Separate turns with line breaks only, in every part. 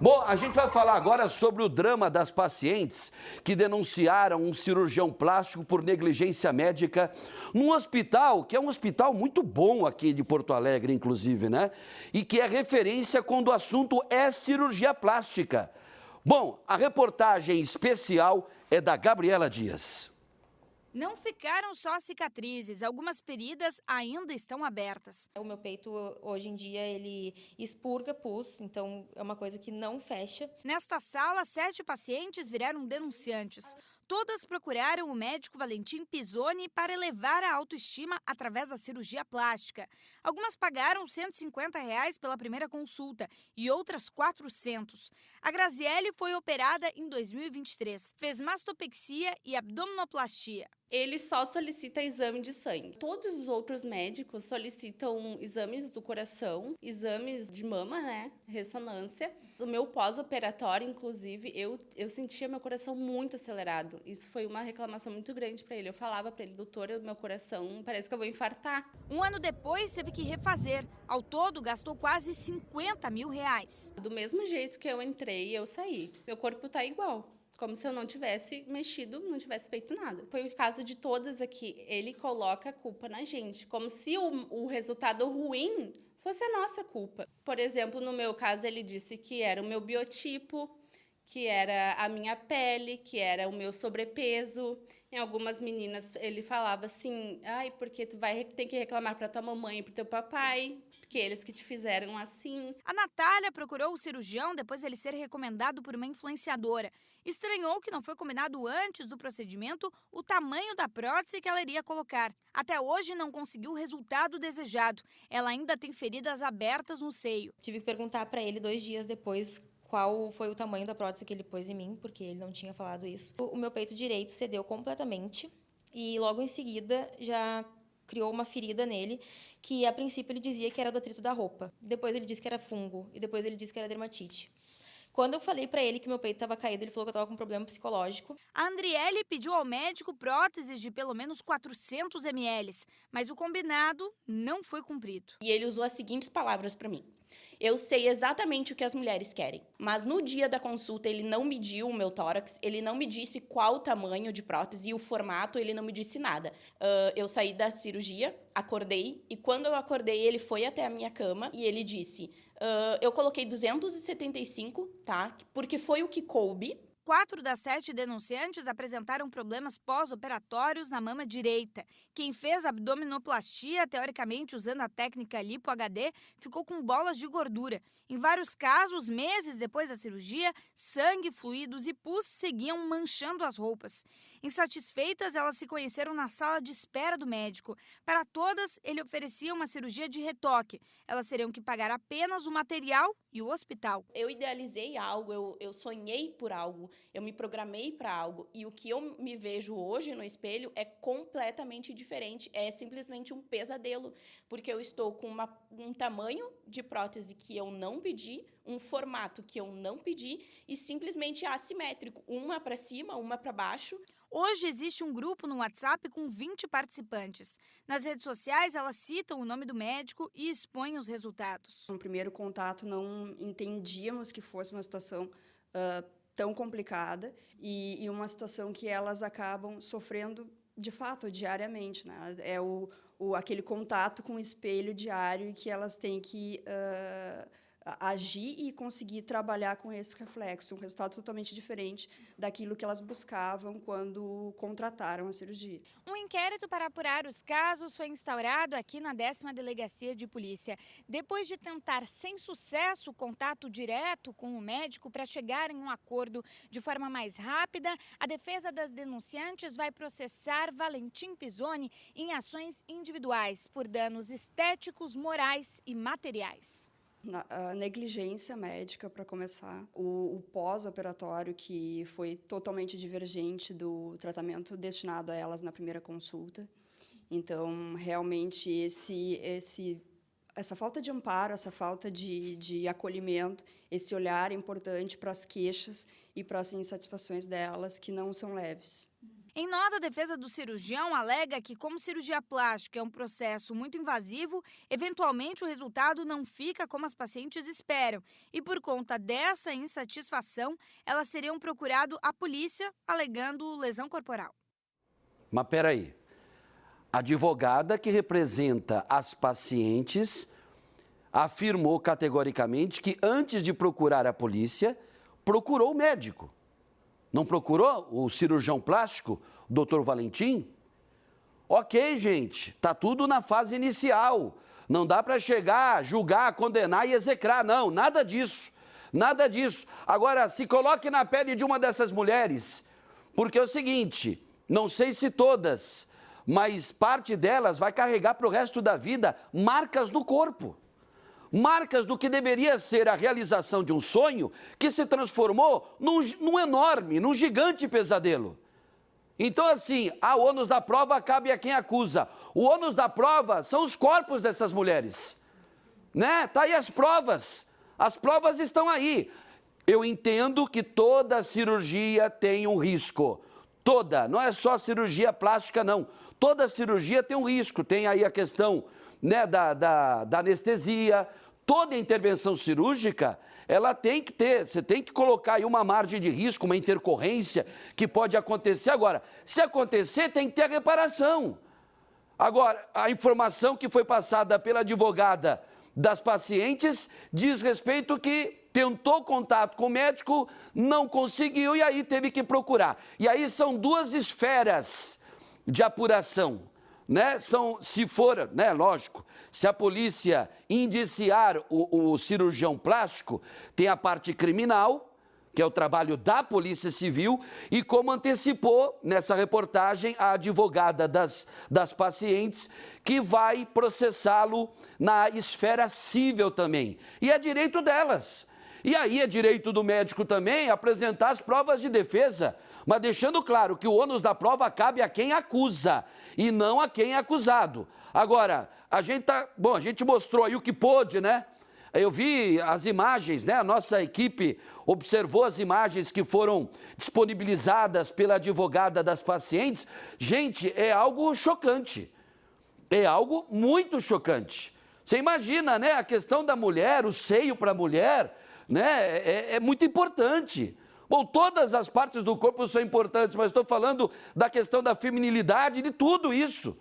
Bom, a gente vai falar agora sobre o drama das pacientes que denunciaram um cirurgião plástico por negligência médica num hospital, que é um hospital muito bom aqui de Porto Alegre, inclusive, né? E que é referência quando o assunto é cirurgia plástica. Bom, a reportagem especial é da Gabriela Dias.
Não ficaram só cicatrizes, algumas feridas ainda estão abertas.
O meu peito, hoje em dia, ele expurga pus, então é uma coisa que não fecha.
Nesta sala, 7 pacientes viraram denunciantes. Todas procuraram o médico Valentim Pisoni para elevar a autoestima através da cirurgia plástica. Algumas pagaram R$ 150 pela primeira consulta e outras 400. A Graziele foi operada em 2023. Fez mastopexia e abdominoplastia.
Ele só solicita exame de sangue. Todos os outros médicos solicitam exames do coração, exames de mama, né? Ressonância. O meu pós-operatório, inclusive, eu sentia meu coração muito acelerado. Isso foi uma reclamação muito grande para ele. Eu falava para ele, doutor, meu coração parece que eu vou infartar.
Um ano depois, teve que refazer. Ao todo, gastou quase R$ 50 mil.
Do mesmo jeito que eu entrei, eu saí. Meu corpo tá igual. Como se eu não tivesse mexido, não tivesse feito nada. Foi o caso de todas aqui. Ele coloca a culpa na gente, como se o resultado ruim fosse a nossa culpa. Por exemplo, no meu caso, ele disse que era o meu biotipo, que era a minha pele, que era o meu sobrepeso. Em algumas meninas, ele falava assim, ai, porque tu tem que reclamar para tua mamãe e para teu papai, porque eles que te fizeram assim.
A Natália procurou o cirurgião depois de ele ser recomendado por uma influenciadora. Estranhou que não foi combinado antes do procedimento o tamanho da prótese que ela iria colocar. Até hoje não conseguiu o resultado desejado. Ela ainda tem feridas abertas no seio.
Tive que perguntar para ele 2 dias depois qual foi o tamanho da prótese que ele pôs em mim, porque ele não tinha falado isso. O meu peito direito cedeu completamente e logo em seguida já criou uma ferida nele, que a princípio ele dizia que era do atrito da roupa. Depois ele disse que era fungo e depois ele disse que era dermatite. Quando eu falei para ele que meu peito estava caído, ele falou que eu estava com um problema psicológico.
A Andriele pediu ao médico próteses de pelo menos 400 ml, mas o combinado não foi cumprido.
E ele usou as seguintes palavras para mim. Eu sei exatamente o que as mulheres querem, mas no dia da consulta ele não mediu o meu tórax, ele não me disse qual o tamanho de prótese e o formato, ele não me disse nada. Eu saí da cirurgia, acordei, e quando eu acordei ele foi até a minha cama e ele disse, eu coloquei 275, tá? Porque foi o que coube.
4 das 7 denunciantes apresentaram problemas pós-operatórios na mama direita. Quem fez abdominoplastia, teoricamente usando a técnica lipo-HD, ficou com bolas de gordura. Em vários casos, meses depois da cirurgia, sangue, fluidos e pus seguiam manchando as roupas. Insatisfeitas, elas se conheceram na sala de espera do médico. Para todas, ele oferecia uma cirurgia de retoque. Elas teriam que pagar apenas o material e o hospital.
Eu idealizei algo, eu sonhei por algo, eu me programei para algo. E o que eu me vejo hoje no espelho é completamente diferente. É simplesmente um pesadelo, porque eu estou com um tamanho de prótese que eu não pedi, um formato que eu não pedi e simplesmente assimétrico, uma para cima, uma para baixo.
Hoje existe um grupo no WhatsApp com 20 participantes. Nas redes sociais, elas citam o nome do médico e expõem os resultados.
No primeiro contato, não entendíamos que fosse uma situação tão complicada e uma situação que elas acabam sofrendo, de fato, diariamente, né? É aquele contato com o espelho diário e que elas têm que agir e conseguir trabalhar com esse reflexo, um resultado totalmente diferente daquilo que elas buscavam quando contrataram a cirurgia.
Um inquérito para apurar os casos foi instaurado aqui na 10ª Delegacia de Polícia. Depois de tentar sem sucesso o contato direto com o médico para chegar em um acordo de forma mais rápida, a defesa das denunciantes vai processar Valentim Pisoni em ações individuais por danos estéticos, morais e materiais.
A negligência médica, para começar, o pós-operatório, que foi totalmente divergente do tratamento destinado a elas na primeira consulta. Então, realmente, essa falta de amparo, essa falta de acolhimento, esse olhar importante para as queixas e para as insatisfações delas, que não são leves.
Em nota, a defesa do cirurgião alega que, como cirurgia plástica é um processo muito invasivo, eventualmente o resultado não fica como as pacientes esperam. E por conta dessa insatisfação, elas teriam procurado a polícia alegando lesão corporal.
Mas peraí, a advogada que representa as pacientes afirmou categoricamente que antes de procurar a polícia, procurou o médico. Não procurou o cirurgião plástico, Dr. Valentim? Ok, gente, tá tudo na fase inicial. Não dá para chegar, julgar, condenar e execrar, não, nada disso. Nada disso. Agora, se coloque na pele de uma dessas mulheres, porque é o seguinte, não sei se todas, mas parte delas vai carregar para o resto da vida marcas no corpo. Marcas do que deveria ser a realização de um sonho que se transformou num enorme, num gigante pesadelo. Então, assim, o ônus da prova cabe a quem acusa. O ônus da prova são os corpos dessas mulheres. Né? Tá aí as provas estão aí. Eu entendo que toda cirurgia tem um risco. Toda, não é só cirurgia plástica, não. Toda cirurgia tem um risco. Tem aí a questão, né, da anestesia. Toda intervenção cirúrgica, ela tem que ter, você tem que colocar aí uma margem de risco, uma intercorrência que pode acontecer. Agora, se acontecer, tem que ter a reparação. Agora, a informação que foi passada pela advogada das pacientes diz respeito que tentou contato com o médico, não conseguiu e aí teve que procurar. E aí são duas esferas de apuração. Né? Se for, né, lógico, se a polícia indiciar o cirurgião plástico, tem a parte criminal, que é o trabalho da Polícia Civil, e como antecipou nessa reportagem a advogada das pacientes, que vai processá-lo na esfera civil também. E é direito delas. E aí é direito do médico também apresentar as provas de defesa, mas deixando claro que o ônus da prova cabe a quem acusa e não a quem é acusado. Agora, a gente mostrou aí o que pôde, né? Eu vi as imagens, né? A nossa equipe observou as imagens que foram disponibilizadas pela advogada das pacientes. Gente, é algo chocante. É algo muito chocante. Você imagina, né? A questão da mulher, o seio para a mulher, né? É muito importante. Bom, todas as partes do corpo são importantes, mas estou falando da questão da feminilidade, de tudo isso.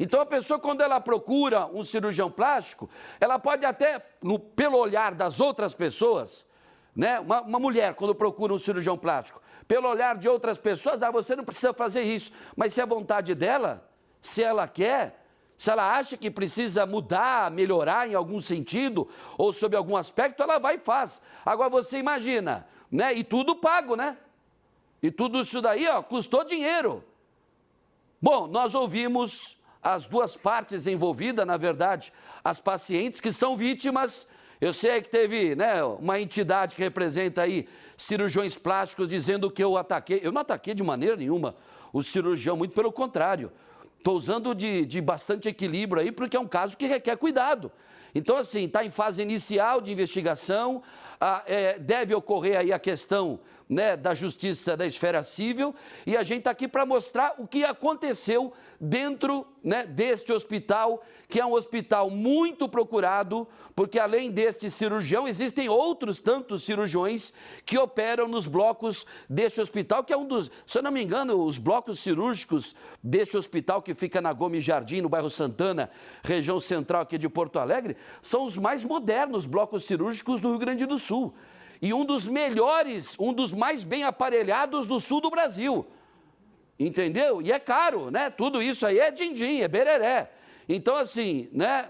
Então, a pessoa, quando ela procura um cirurgião plástico, ela pode até, pelo olhar das outras pessoas, né? Uma mulher, quando procura um cirurgião plástico, pelo olhar de outras pessoas, você não precisa fazer isso. Mas se é vontade dela, se ela quer, se ela acha que precisa mudar, melhorar em algum sentido, ou sob algum aspecto, ela vai e faz. Agora, você imagina, né? E tudo pago, né? E tudo isso daí, ó, custou dinheiro. Bom, nós ouvimos as duas partes envolvidas, na verdade, as pacientes que são vítimas. Eu sei que teve, né, uma entidade que representa aí cirurgiões plásticos dizendo que eu ataquei. Eu não ataquei de maneira nenhuma o cirurgião, muito pelo contrário. Estou usando de bastante equilíbrio aí, porque é um caso que requer cuidado. Então, assim, está em fase inicial de investigação, deve ocorrer aí a questão, né, da justiça da esfera civil, e a gente está aqui para mostrar o que aconteceu dentro, né, deste hospital, que é um hospital muito procurado, porque além deste cirurgião, existem outros tantos cirurgiões que operam nos blocos deste hospital, que é um dos, se eu não me engano, os blocos cirúrgicos deste hospital que fica na Gomes Jardim, no bairro Santana, região central aqui de Porto Alegre, são os mais modernos blocos cirúrgicos do Rio Grande do Sul. E um dos melhores, um dos mais bem aparelhados do sul do Brasil. Entendeu? E é caro, né? Tudo isso aí é din-din, é bereré. Então, assim, né?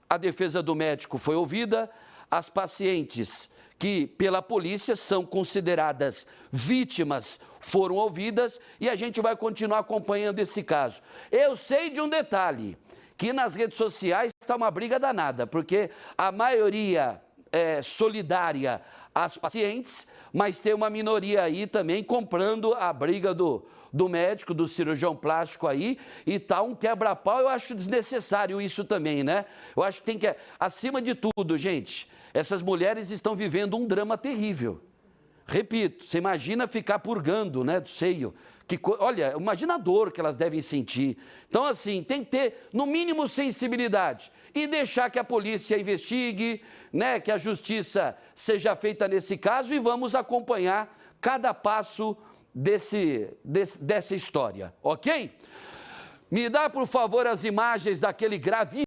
A defesa do médico foi ouvida, as pacientes que pela polícia são consideradas vítimas foram ouvidas e a gente vai continuar acompanhando esse caso. Eu sei de um detalhe, que nas redes sociais está uma briga danada, porque a maioria é solidária às pacientes, mas tem uma minoria aí também comprando a briga do médico, do cirurgião plástico aí, e tá um quebra-pau. Eu acho desnecessário isso também, né? Eu acho que tem que, acima de tudo, gente, essas mulheres estão vivendo um drama terrível. Repito, você imagina ficar purgando, né, do seio. Olha, imagina a dor que elas devem sentir. Então, assim, tem que ter, no mínimo, sensibilidade e deixar que a polícia investigue, né, que a justiça seja feita nesse caso e vamos acompanhar cada passo dessa história, ok? Me dá, por favor, as imagens daquele grave